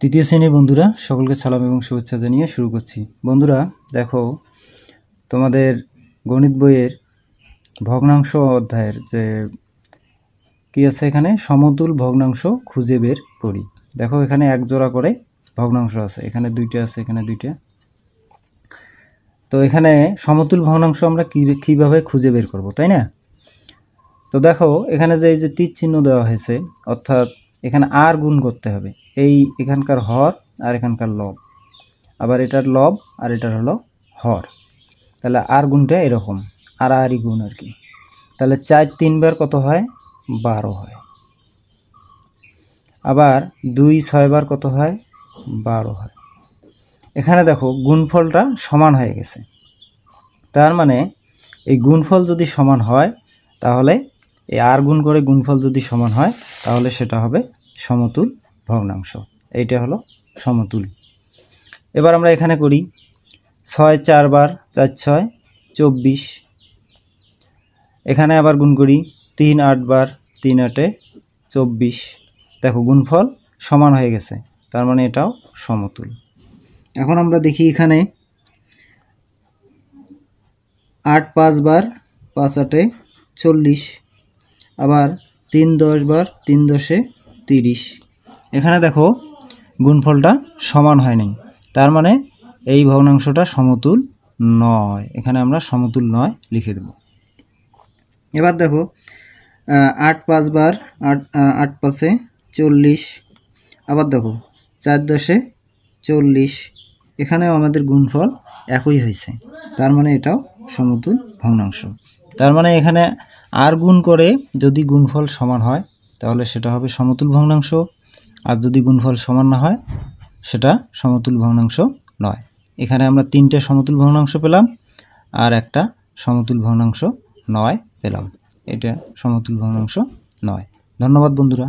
তৃতীয় শ্রেণীর বন্ধুরা সকলকে সালাম এবং শুভেচ্ছা জানিয়ে শুরু করছি। বন্ধুরা দেখো, তোমাদের গণিত বইয়ের ভগ্নাংশ অধ্যায়ের যে কি আছে, এখানে সমতুল ভগ্নাংশ খুঁজে বের করি। দেখো এখানে এক জোড়া করে ভগ্নাংশ আছে, এখানে দুইটা আছে, এখানে দুইটা। তো এখানে সমতুল ভগ্নাংশ আমরা কিভাবে খুঁজে বের করব, তাই না? তো দেখো এখানে যে এই যে তীর চিহ্ন দেওয়া হয়েছে, অর্থাৎ এখানে আর গুণ করতে হবে। এই এখানকার হর আর এখানকার লব, আবার এটার লব আর এটার হলো হর। তাহলে আর গুণটা এরকম আরই গুণ আর কি। তাহলে 4 3 বার কত হয়? 12 হয়। আবার 2 6 বার কত হয়? 12 হয়। এখানে দেখো গুণফলটা সমান হয়ে গেছে। তার মানে এই গুণফল যদি সমান হয়, তাহলে এই আর গুণ করে গুণফল যদি সমান হয়, তাহলে সেটা হবে সমতুল ভগ্নাংশ। এইটা হলো সমতুল। এবার আমরা এখানে করি 6 4 বার 4 6 24। এখানে আবার গুণ করি 3 8 বার 3 8 24। দেখো গুণফল সমান হয়ে গেছে, তার মানে এটাও সমতুল। এখন আমরা দেখি এখানে 8 5 বার 5 8 40। আবার 3 10 বার 3 10 30। এখানে দেখো গুণফলটা সমান হয়নি, তার মানে এই ভগ্নাংশটা সমতুল নয়। এখানে আমরা সমতুল নয় লিখে দেব। এবার দেখো 8 5 বার 8 5 40। আবার দেখো 4 10 40। এখানেও আমাদের গুণফল একই হয়েছে, তার মানে এটাও সমতুল ভগ্নাংশ। তার মানে এখানে আর গুণ করে যদি গুণফল সমান হয়, তাহলে সেটা হবে সমতুল ভগ্নাংশ। আর যদি গুণফল সমান না হয়, সেটা সমতুল ভগ্নাংশ নয়। এখানে আমরা 3টে সমতুল ভগ্নাংশ পেলাম আর একটা সমতুল ভগ্নাংশ নয় পেলাম। এটা সমতুল ভগ্নাংশ নয়। ধন্যবাদ বন্ধুরা।